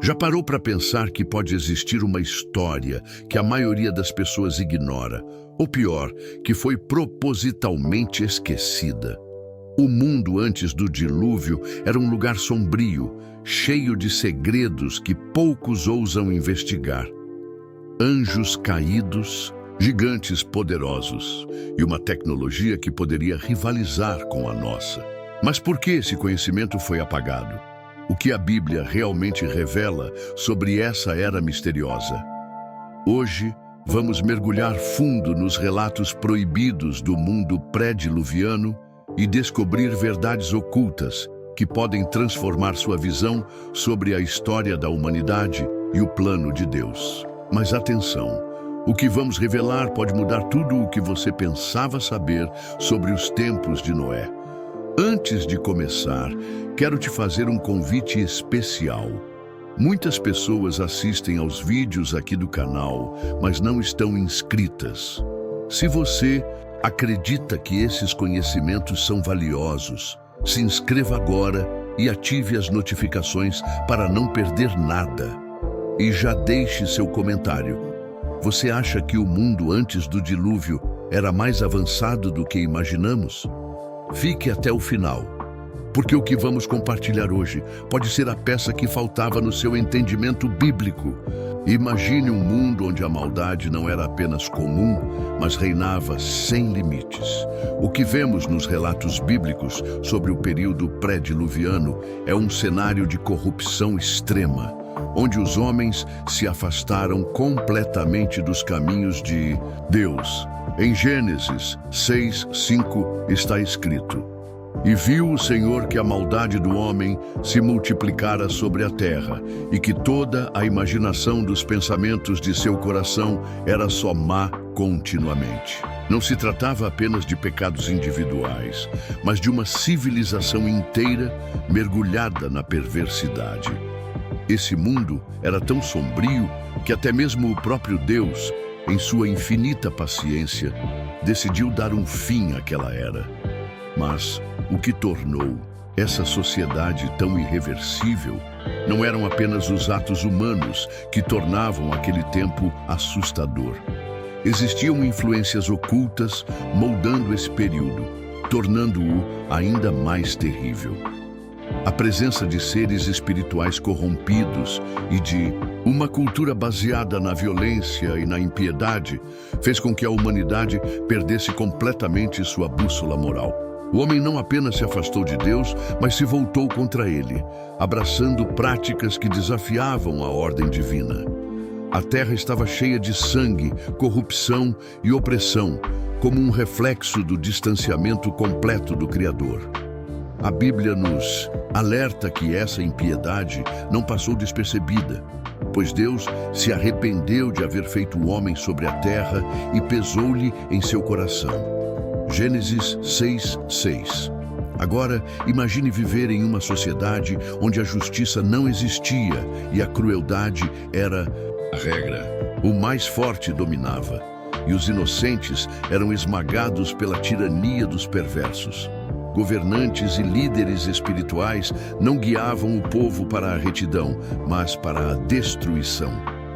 Já parou para pensar que pode existir uma história que a maioria das pessoas ignora, ou pior, que foi propositalmente esquecida? O mundo antes do dilúvio era um lugar sombrio, cheio de segredos que poucos ousam investigar. Anjos caídos, gigantes poderosos e uma tecnologia que poderia rivalizar com a nossa. Mas por que esse conhecimento foi apagado? O que a Bíblia realmente revela sobre essa era misteriosa? Hoje, vamos mergulhar fundo nos relatos proibidos do mundo pré-diluviano e descobrir verdades ocultas que podem transformar sua visão sobre a história da humanidade e o plano de Deus. Mas atenção, o que vamos revelar pode mudar tudo o que você pensava saber sobre os tempos de Noé. Antes de começar, quero te fazer um convite especial. Muitas pessoas assistem aos vídeos aqui do canal, mas não estão inscritas. Se você acredita que esses conhecimentos são valiosos, se inscreva agora e ative as notificações para não perder nada. E já deixe seu comentário. Você acha que o mundo antes do dilúvio era mais avançado do que imaginamos? Fique até o final, porque o que vamos compartilhar hoje pode ser a peça que faltava no seu entendimento bíblico. Imagine um mundo onde a maldade não era apenas comum, mas reinava sem limites. O que vemos nos relatos bíblicos sobre o período pré-diluviano é um cenário de corrupção extrema, onde os homens se afastaram completamente dos caminhos de Deus. Em Gênesis 6:5 está escrito: "E viu o Senhor que a maldade do homem se multiplicara sobre a terra, e que toda a imaginação dos pensamentos de seu coração era só má continuamente." Não se tratava apenas de pecados individuais, mas de uma civilização inteira mergulhada na perversidade. Esse mundo era tão sombrio que até mesmo o próprio Deus, em sua infinita paciência, decidiu dar um fim àquela era. Mas o que tornou essa sociedade tão irreversível não eram apenas os atos humanos que tornavam aquele tempo assustador. Existiam influências ocultas moldando esse período, tornando-o ainda mais terrível. A presença de seres espirituais corrompidos e de uma cultura baseada na violência e na impiedade fez com que a humanidade perdesse completamente sua bússola moral. O homem não apenas se afastou de Deus, mas se voltou contra ele, abraçando práticas que desafiavam a ordem divina. A terra estava cheia de sangue, corrupção e opressão, como um reflexo do distanciamento completo do Criador. A Bíblia nos alerta que essa impiedade não passou despercebida, pois Deus se arrependeu de haver feito o homem sobre a terra e pesou-lhe em seu coração. Gênesis 6:6. Agora, imagine viver em uma sociedade onde a justiça não existia e a crueldade era a regra. O mais forte dominava, e os inocentes eram esmagados pela tirania dos perversos. Governantes e líderes espirituais não guiavam o povo para a retidão, mas para a destruição.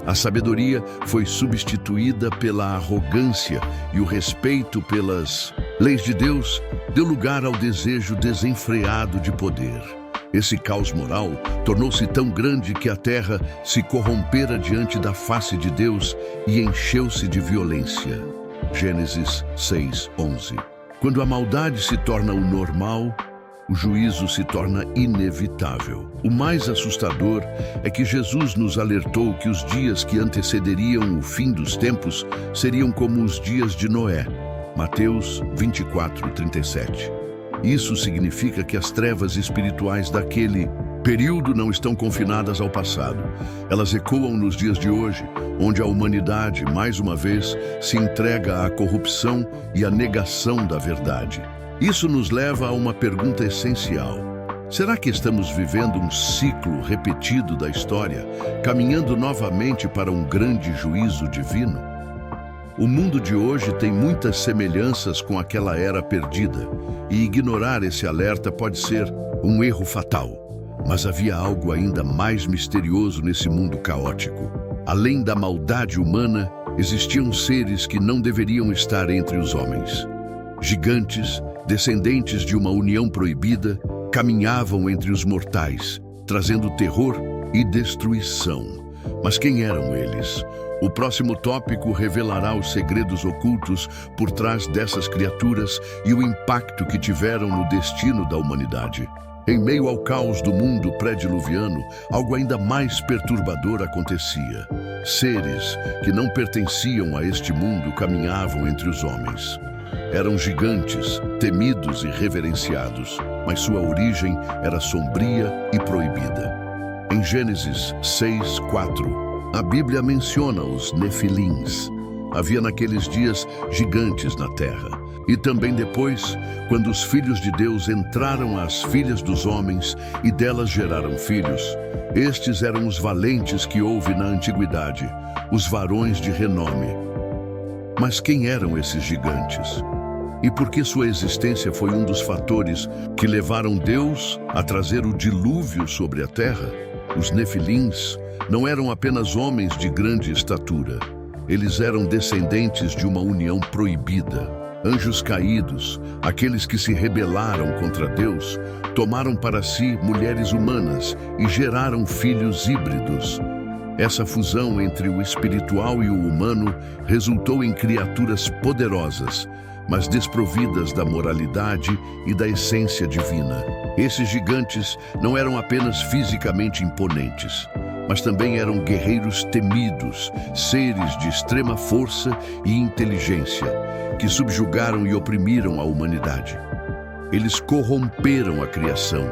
A sabedoria foi substituída pela arrogância e o respeito pelas leis de Deus deu lugar ao desejo desenfreado de poder. Esse caos moral tornou-se tão grande que a terra se corrompera diante da face de Deus e encheu-se de violência. Gênesis 6:11. Quando a maldade se torna o normal, o juízo se torna inevitável. O mais assustador é que Jesus nos alertou que os dias que antecederiam o fim dos tempos seriam como os dias de Noé. Mateus 24:37. Isso significa que as trevas espirituais daquele período não estão confinadas ao passado. Elas ecoam nos dias de hoje, onde a humanidade, mais uma vez, se entrega à corrupção e à negação da verdade. Isso nos leva a uma pergunta essencial. Será que estamos vivendo um ciclo repetido da história, caminhando novamente para um grande juízo divino? O mundo de hoje tem muitas semelhanças com aquela era perdida, e ignorar esse alerta pode ser um erro fatal. Mas havia algo ainda mais misterioso nesse mundo caótico. Além da maldade humana, existiam seres que não deveriam estar entre os homens. Gigantes, descendentes de uma união proibida, caminhavam entre os mortais, trazendo terror e destruição. Mas quem eram eles? O próximo tópico revelará os segredos ocultos por trás dessas criaturas e o impacto que tiveram no destino da humanidade. Em meio ao caos do mundo pré-diluviano, algo ainda mais perturbador acontecia. Seres que não pertenciam a este mundo caminhavam entre os homens. Eram gigantes, temidos e reverenciados, mas sua origem era sombria e proibida. Em Gênesis 6:4, a Bíblia menciona os Nefilins. Havia naqueles dias gigantes na terra. E também depois, quando os filhos de Deus entraram às filhas dos homens e delas geraram filhos, estes eram os valentes que houve na antiguidade, os varões de renome. Mas quem eram esses gigantes? E por que sua existência foi um dos fatores que levaram Deus a trazer o dilúvio sobre a terra? Os Nefilins não eram apenas homens de grande estatura. Eles eram descendentes de uma união proibida. Anjos caídos, aqueles que se rebelaram contra Deus, tomaram para si mulheres humanas e geraram filhos híbridos. Essa fusão entre o espiritual e o humano resultou em criaturas poderosas, mas desprovidas da moralidade e da essência divina. Esses gigantes não eram apenas fisicamente imponentes, mas também eram guerreiros temidos, seres de extrema força e inteligência, que subjugaram e oprimiram a humanidade. Eles corromperam a criação,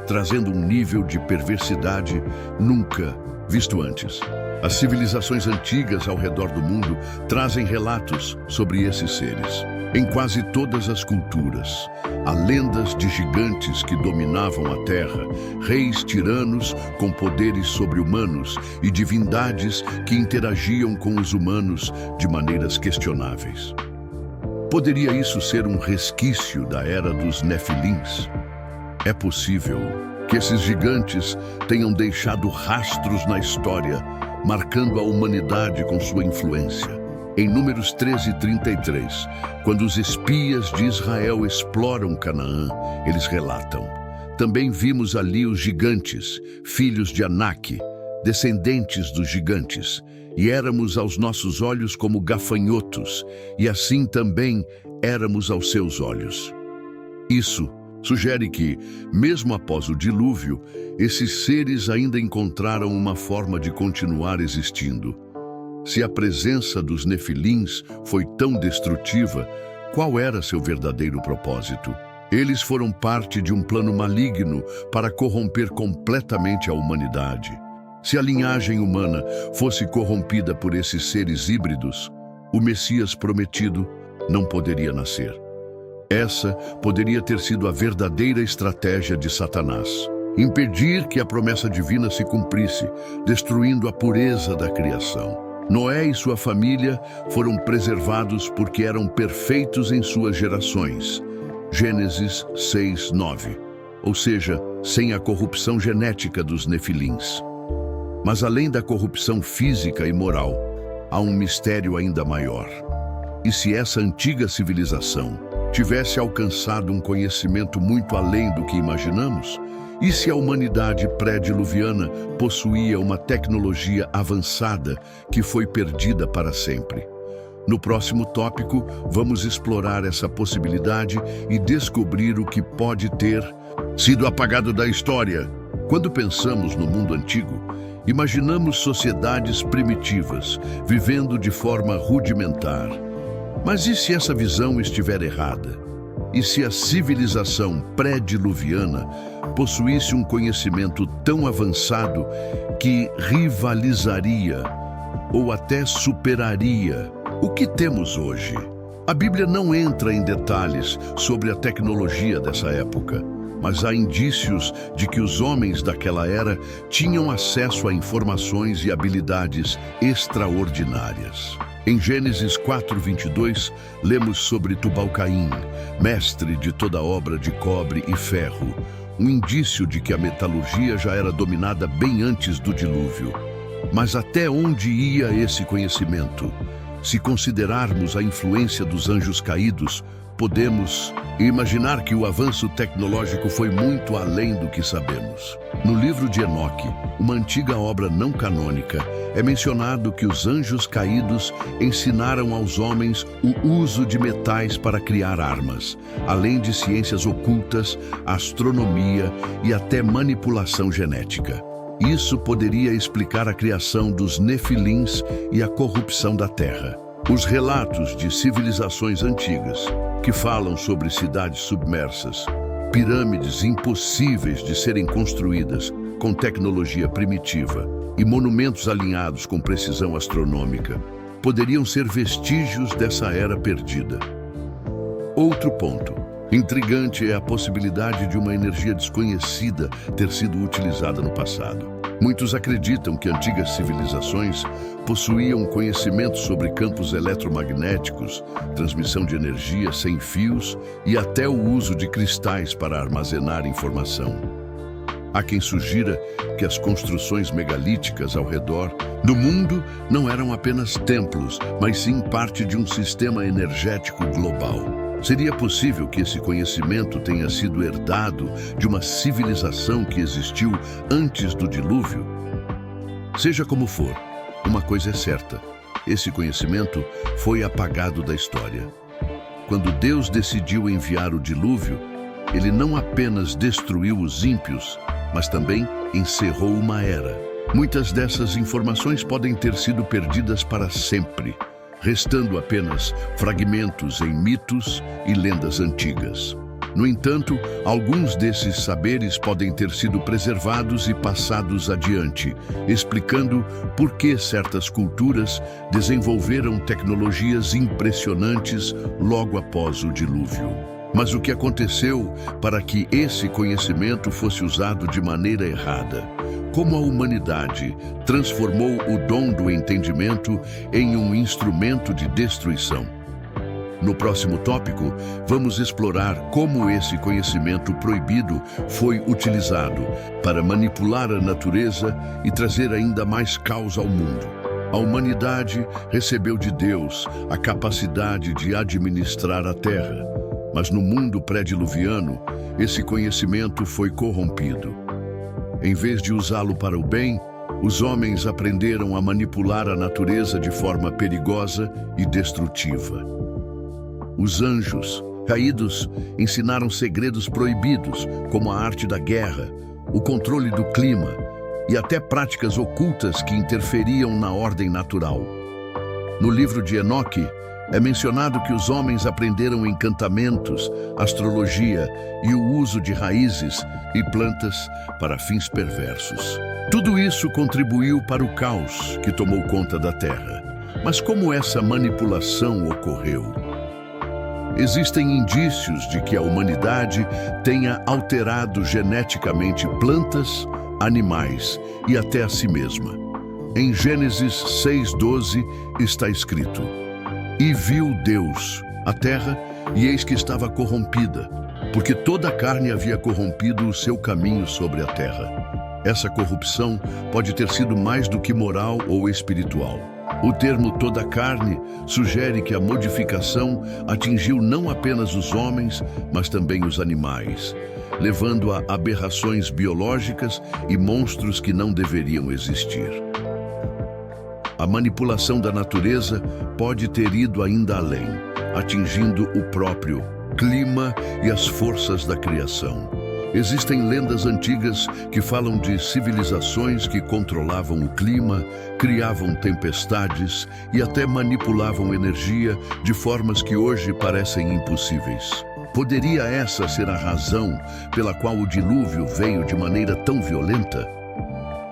trazendo um nível de perversidade nunca visto antes. As civilizações antigas ao redor do mundo trazem relatos sobre esses seres. Em quase todas as culturas, há lendas de gigantes que dominavam a terra, reis tiranos com poderes sobre-humanos e divindades que interagiam com os humanos de maneiras questionáveis. Poderia isso ser um resquício da era dos Nefilins? É possível que esses gigantes tenham deixado rastros na história, marcando a humanidade com sua influência. Em Números 13:33, quando os espias de Israel exploram Canaã, eles relatam: também vimos ali os gigantes, filhos de Anak, descendentes dos gigantes, e éramos aos nossos olhos como gafanhotos, e assim também éramos aos seus olhos. Isso sugere que, mesmo após o dilúvio, esses seres ainda encontraram uma forma de continuar existindo. Se a presença dos Nefilins foi tão destrutiva, qual era seu verdadeiro propósito? Eles foram parte de um plano maligno para corromper completamente a humanidade. Se a linhagem humana fosse corrompida por esses seres híbridos, o Messias prometido não poderia nascer. Essa poderia ter sido a verdadeira estratégia de Satanás: impedir que a promessa divina se cumprisse, destruindo a pureza da criação. Noé e sua família foram preservados porque eram perfeitos em suas gerações. Gênesis 6:9. Ou seja, sem a corrupção genética dos Nefilins. Mas além da corrupção física e moral, há um mistério ainda maior. E se essa antiga civilização tivesse alcançado um conhecimento muito além do que imaginamos? E se a humanidade pré-diluviana possuía uma tecnologia avançada que foi perdida para sempre? No próximo tópico, vamos explorar essa possibilidade e descobrir o que pode ter sido apagado da história. Quando pensamos no mundo antigo, imaginamos sociedades primitivas, vivendo de forma rudimentar. Mas e se essa visão estiver errada? E se a civilização pré-diluviana possuísse um conhecimento tão avançado que rivalizaria ou até superaria o que temos hoje? A Bíblia não entra em detalhes sobre a tecnologia dessa época, mas há indícios de que os homens daquela era tinham acesso a informações e habilidades extraordinárias. Em Gênesis 4:22, lemos sobre Tubal-Caim, mestre de toda obra de cobre e ferro, um indício de que a metalurgia já era dominada bem antes do dilúvio. Mas até onde ia esse conhecimento? Se considerarmos a influência dos anjos caídos, podemos imaginar que o avanço tecnológico foi muito além do que sabemos. No livro de Enoque, uma antiga obra não canônica, é mencionado que os anjos caídos ensinaram aos homens o uso de metais para criar armas, além de ciências ocultas, astronomia e até manipulação genética. Isso poderia explicar a criação dos nefilins e a corrupção da terra. Os relatos de civilizações antigas, que falam sobre cidades submersas, pirâmides impossíveis de serem construídas com tecnologia primitiva e monumentos alinhados com precisão astronômica, poderiam ser vestígios dessa era perdida. Outro ponto intrigante é a possibilidade de uma energia desconhecida ter sido utilizada no passado. Muitos acreditam que antigas civilizações possuíam conhecimento sobre campos eletromagnéticos, transmissão de energia sem fios e até o uso de cristais para armazenar informação. Há quem sugira que as construções megalíticas ao redor do mundo não eram apenas templos, mas sim parte de um sistema energético global. Seria possível que esse conhecimento tenha sido herdado de uma civilização que existiu antes do dilúvio? Seja como for, uma coisa é certa: esse conhecimento foi apagado da história. Quando Deus decidiu enviar o dilúvio, ele não apenas destruiu os ímpios, mas também encerrou uma era. Muitas dessas informações podem ter sido perdidas para sempre, restando apenas fragmentos em mitos e lendas antigas. No entanto, alguns desses saberes podem ter sido preservados e passados adiante, explicando por que certas culturas desenvolveram tecnologias impressionantes logo após o dilúvio. Mas o que aconteceu para que esse conhecimento fosse usado de maneira errada? Como a humanidade transformou o dom do entendimento em um instrumento de destruição? No próximo tópico, vamos explorar como esse conhecimento proibido foi utilizado para manipular a natureza e trazer ainda mais caos ao mundo. A humanidade recebeu de Deus a capacidade de administrar a terra, mas no mundo pré-diluviano, esse conhecimento foi corrompido. Em vez de usá-lo para o bem, os homens aprenderam a manipular a natureza de forma perigosa e destrutiva. Os anjos caídos ensinaram segredos proibidos, como a arte da guerra, o controle do clima e até práticas ocultas que interferiam na ordem natural. No livro de Enoque, é mencionado que os homens aprenderam encantamentos, astrologia e o uso de raízes e plantas para fins perversos. Tudo isso contribuiu para o caos que tomou conta da Terra. Mas como essa manipulação ocorreu? Existem indícios de que a humanidade tenha alterado geneticamente plantas, animais e até a si mesma. Em Gênesis 6:12 está escrito: "E viu Deus a terra, e eis que estava corrompida, porque toda a carne havia corrompido o seu caminho sobre a terra." Essa corrupção pode ter sido mais do que moral ou espiritual. O termo "toda a carne" sugere que a modificação atingiu não apenas os homens, mas também os animais, levando a aberrações biológicas e monstros que não deveriam existir. A manipulação da natureza pode ter ido ainda além, atingindo o próprio clima e as forças da criação. Existem lendas antigas que falam de civilizações que controlavam o clima, criavam tempestades e até manipulavam energia de formas que hoje parecem impossíveis. Poderia essa ser a razão pela qual o dilúvio veio de maneira tão violenta?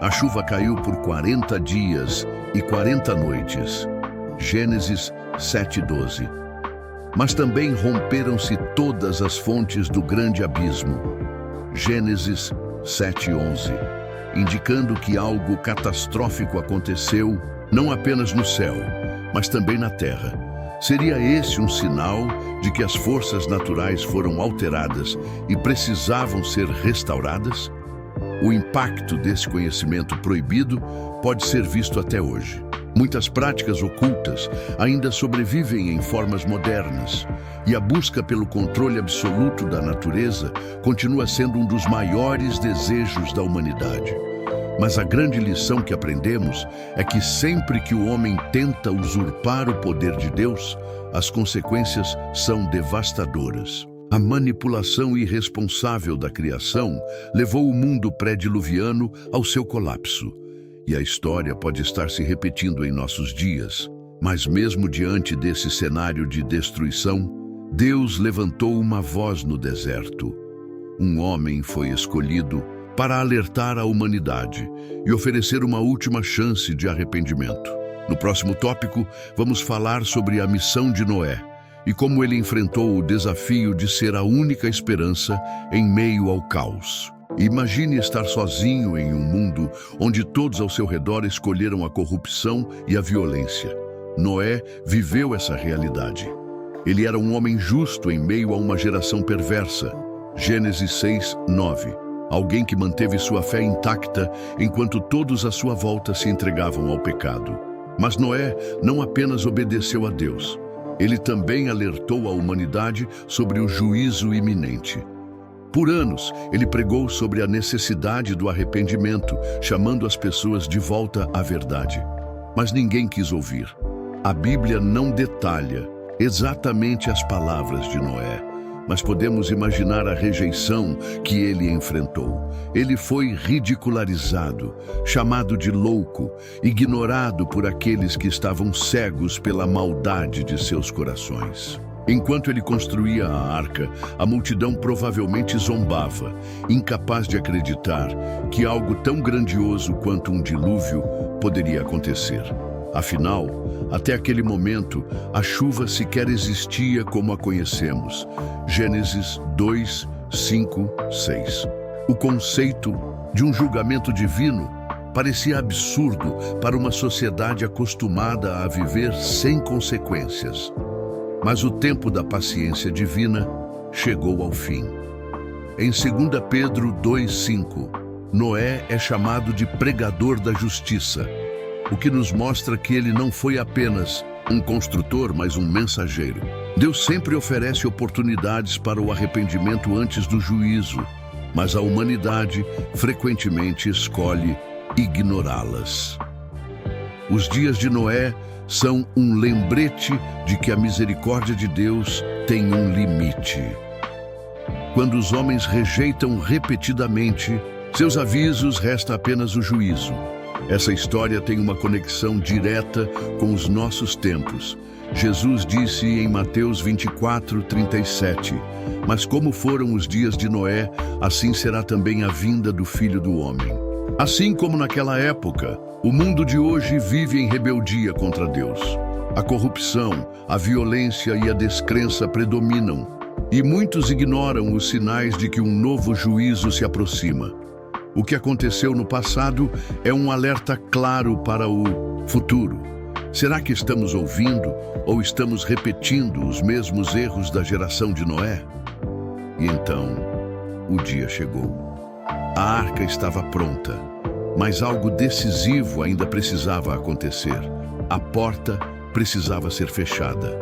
A chuva caiu por 40 dias e 40 noites. Gênesis 7:12. Mas também romperam-se todas as fontes do grande abismo. Gênesis 7:11. Indicando que algo catastrófico aconteceu, não apenas no céu, mas também na terra. Seria esse um sinal de que as forças naturais foram alteradas e precisavam ser restauradas? O impacto desse conhecimento proibido pode ser visto até hoje. Muitas práticas ocultas ainda sobrevivem em formas modernas, e a busca pelo controle absoluto da natureza continua sendo um dos maiores desejos da humanidade. Mas a grande lição que aprendemos é que sempre que o homem tenta usurpar o poder de Deus, as consequências são devastadoras. A manipulação irresponsável da criação levou o mundo pré-diluviano ao seu colapso. E a história pode estar se repetindo em nossos dias. Mas mesmo diante desse cenário de destruição, Deus levantou uma voz no deserto. Um homem foi escolhido para alertar a humanidade e oferecer uma última chance de arrependimento. No próximo tópico, vamos falar sobre a missão de Noé e como ele enfrentou o desafio de ser a única esperança em meio ao caos. Imagine estar sozinho em um mundo onde todos ao seu redor escolheram a corrupção e a violência. Noé viveu essa realidade. Ele era um homem justo em meio a uma geração perversa. Gênesis 6:9. Alguém que manteve sua fé intacta enquanto todos à sua volta se entregavam ao pecado. Mas Noé não apenas obedeceu a Deus. Ele também alertou a humanidade sobre o juízo iminente. Por anos, ele pregou sobre a necessidade do arrependimento, chamando as pessoas de volta à verdade. Mas ninguém quis ouvir. A Bíblia não detalha exatamente as palavras de Noé, mas podemos imaginar a rejeição que ele enfrentou. Ele foi ridicularizado, chamado de louco, ignorado por aqueles que estavam cegos pela maldade de seus corações. Enquanto ele construía a arca, a multidão provavelmente zombava, incapaz de acreditar que algo tão grandioso quanto um dilúvio poderia acontecer. Afinal, até aquele momento, a chuva sequer existia como a conhecemos. Gênesis 2, 5, 6. O conceito de um julgamento divino parecia absurdo para uma sociedade acostumada a viver sem consequências. Mas o tempo da paciência divina chegou ao fim. Em 2 Pedro 2:5, Noé é chamado de pregador da justiça, o que nos mostra que ele não foi apenas um construtor, mas um mensageiro. Deus sempre oferece oportunidades para o arrependimento antes do juízo, mas a humanidade frequentemente escolhe ignorá-las. Os dias de Noé são um lembrete de que a misericórdia de Deus tem um limite. Quando os homens rejeitam repetidamente seus avisos, resta apenas o juízo. Essa história tem uma conexão direta com os nossos tempos. Jesus disse em Mateus 24:37, mas como foram os dias de Noé, assim será também a vinda do Filho do Homem. Assim como naquela época, o mundo de hoje vive em rebeldia contra Deus. A corrupção, a violência e a descrença predominam, e muitos ignoram os sinais de que um novo juízo se aproxima. O que aconteceu no passado é um alerta claro para o futuro. Será que estamos ouvindo ou estamos repetindo os mesmos erros da geração de Noé? E então, o dia chegou. A arca estava pronta, mas algo decisivo ainda precisava acontecer. A porta precisava ser fechada.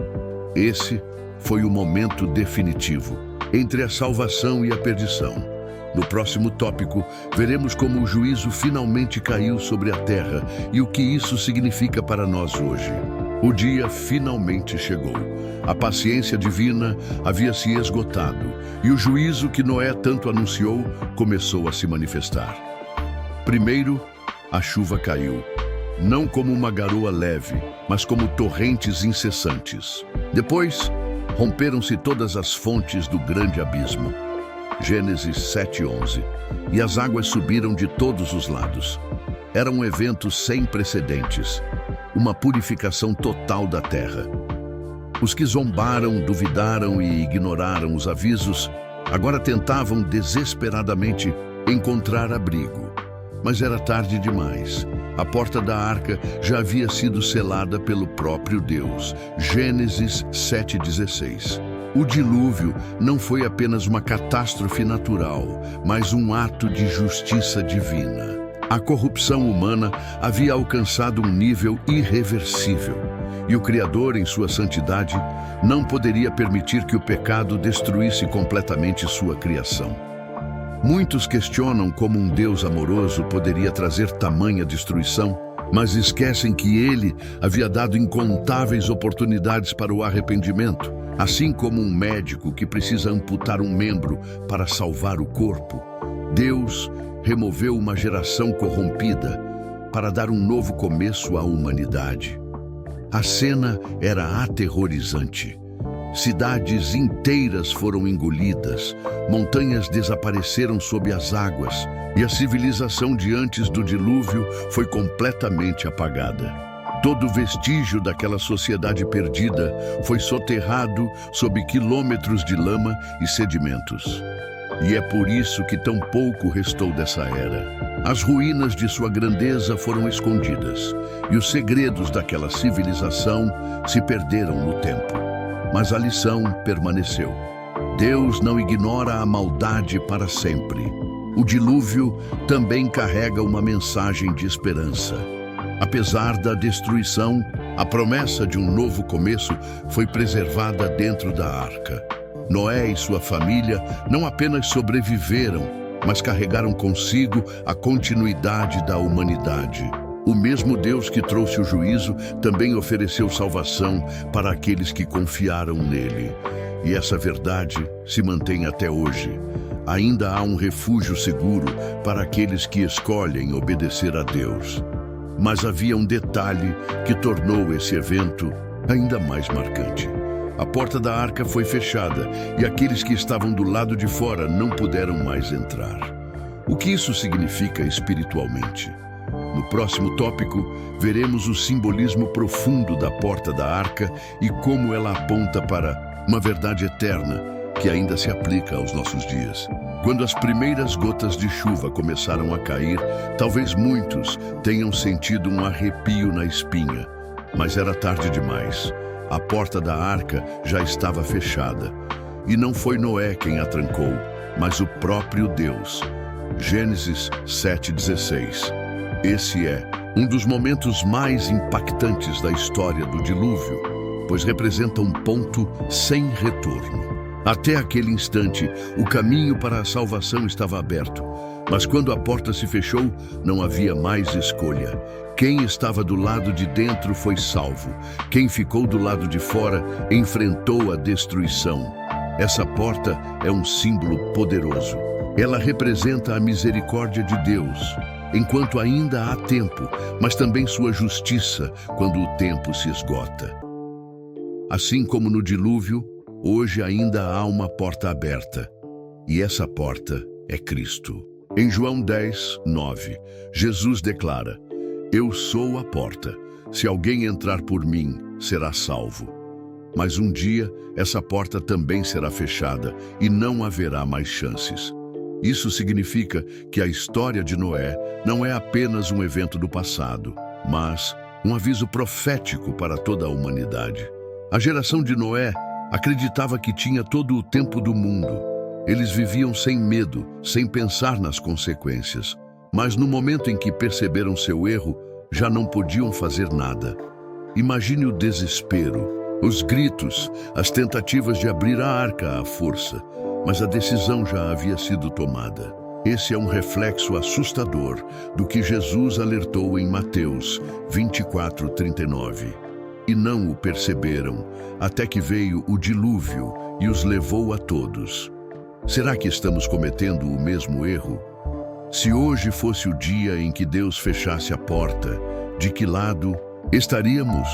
Esse foi o momento definitivo, entre a salvação e a perdição. No próximo tópico, veremos como o juízo finalmente caiu sobre a terra e o que isso significa para nós hoje. O dia finalmente chegou. A paciência divina havia se esgotado e o juízo que Noé tanto anunciou começou a se manifestar. Primeiro, a chuva caiu, não como uma garoa leve, mas como torrentes incessantes. Depois, romperam-se todas as fontes do grande abismo. Gênesis 7:11. E as águas subiram de todos os lados. Era um evento sem precedentes, uma purificação total da terra. Os que zombaram, duvidaram e ignoraram os avisos, agora tentavam desesperadamente encontrar abrigo. Mas era tarde demais. A porta da arca já havia sido selada pelo próprio Deus. Gênesis 7,16. O dilúvio não foi apenas uma catástrofe natural, mas um ato de justiça divina. A corrupção humana havia alcançado um nível irreversível, e o Criador, em sua santidade, não poderia permitir que o pecado destruísse completamente sua criação. Muitos questionam como um Deus amoroso poderia trazer tamanha destruição, mas esquecem que Ele havia dado incontáveis oportunidades para o arrependimento, assim como um médico que precisa amputar um membro para salvar o corpo. Deus removeu uma geração corrompida para dar um novo começo à humanidade. A cena era aterrorizante. Cidades inteiras foram engolidas, montanhas desapareceram sob as águas e a civilização de antes do dilúvio foi completamente apagada. Todo vestígio daquela sociedade perdida foi soterrado sob quilômetros de lama e sedimentos. E é por isso que tão pouco restou dessa era. As ruínas de sua grandeza foram escondidas, e os segredos daquela civilização se perderam no tempo. Mas a lição permaneceu. Deus não ignora a maldade para sempre. O dilúvio também carrega uma mensagem de esperança. Apesar da destruição, a promessa de um novo começo foi preservada dentro da arca. Noé e sua família não apenas sobreviveram, mas carregaram consigo a continuidade da humanidade. O mesmo Deus que trouxe o juízo também ofereceu salvação para aqueles que confiaram nele. E essa verdade se mantém até hoje. Ainda há um refúgio seguro para aqueles que escolhem obedecer a Deus. Mas havia um detalhe que tornou esse evento ainda mais marcante. A porta da arca foi fechada e aqueles que estavam do lado de fora não puderam mais entrar. O que isso significa espiritualmente? No próximo tópico, veremos o simbolismo profundo da porta da arca e como ela aponta para uma verdade eterna que ainda se aplica aos nossos dias. Quando as primeiras gotas de chuva começaram a cair, talvez muitos tenham sentido um arrepio na espinha, mas era tarde demais. A porta da arca já estava fechada. E não foi Noé quem a trancou, mas o próprio Deus. Gênesis 7,16. Esse é um dos momentos mais impactantes da história do dilúvio, pois representa um ponto sem retorno. Até aquele instante, o caminho para a salvação estava aberto, mas quando a porta se fechou, não havia mais escolha. Quem estava do lado de dentro foi salvo. Quem ficou do lado de fora enfrentou a destruição. Essa porta é um símbolo poderoso. Ela representa a misericórdia de Deus, enquanto ainda há tempo, mas também sua justiça quando o tempo se esgota. Assim como no dilúvio, hoje ainda há uma porta aberta, e essa porta é Cristo. Em João 10:9, Jesus declara: "Eu sou a porta. Se alguém entrar por mim, será salvo." Mas um dia, essa porta também será fechada e não haverá mais chances. Isso significa que a história de Noé não é apenas um evento do passado, mas um aviso profético para toda a humanidade. A geração de Noé acreditava que tinha todo o tempo do mundo. Eles viviam sem medo, sem pensar nas consequências. Mas no momento em que perceberam seu erro, já não podiam fazer nada. Imagine o desespero, os gritos, as tentativas de abrir a arca à força. Mas a decisão já havia sido tomada. Esse é um reflexo assustador do que Jesus alertou em Mateus 24:39. E não o perceberam, até que veio o dilúvio e os levou a todos. Será que estamos cometendo o mesmo erro? Se hoje fosse o dia em que Deus fechasse a porta, de que lado estaríamos?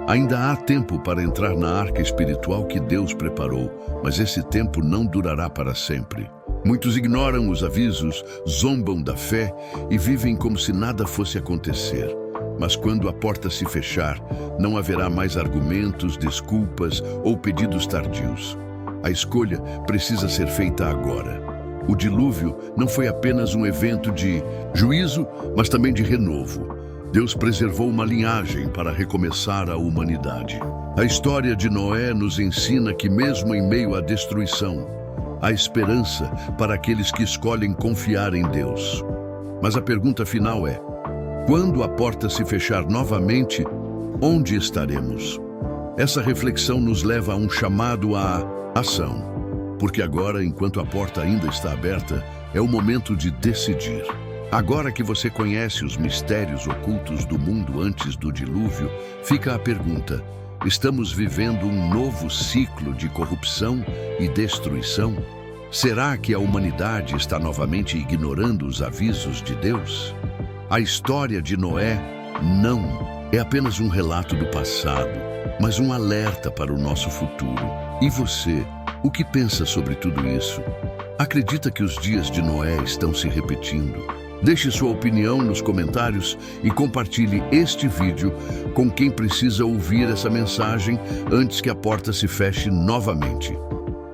Ainda há tempo para entrar na arca espiritual que Deus preparou, mas esse tempo não durará para sempre. Muitos ignoram os avisos, zombam da fé e vivem como se nada fosse acontecer. Mas quando a porta se fechar, não haverá mais argumentos, desculpas ou pedidos tardios. A escolha precisa ser feita agora. O dilúvio não foi apenas um evento de juízo, mas também de renovo. Deus preservou uma linhagem para recomeçar a humanidade. A história de Noé nos ensina que mesmo em meio à destruição, há esperança para aqueles que escolhem confiar em Deus. Mas a pergunta final é: quando a porta se fechar novamente, onde estaremos? Essa reflexão nos leva a um chamado à ação, porque agora, enquanto a porta ainda está aberta, é o momento de decidir. Agora que você conhece os mistérios ocultos do mundo antes do dilúvio, fica a pergunta: estamos vivendo um novo ciclo de corrupção e destruição? Será que a humanidade está novamente ignorando os avisos de Deus? A história de Noé não é apenas um relato do passado, mas um alerta para o nosso futuro. E você, o que pensa sobre tudo isso? Acredita que os dias de Noé estão se repetindo? Deixe sua opinião nos comentários e compartilhe este vídeo com quem precisa ouvir essa mensagem antes que a porta se feche novamente.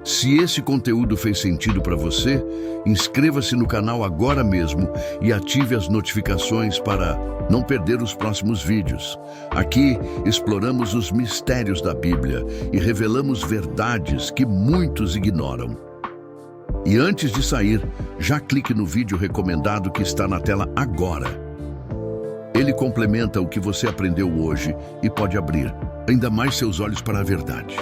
Se esse conteúdo fez sentido para você, inscreva-se no canal agora mesmo e ative as notificações para não perder os próximos vídeos. Aqui exploramos os mistérios da Bíblia e revelamos verdades que muitos ignoram. E antes de sair, já clique no vídeo recomendado que está na tela agora. Ele complementa o que você aprendeu hoje e pode abrir ainda mais seus olhos para a verdade.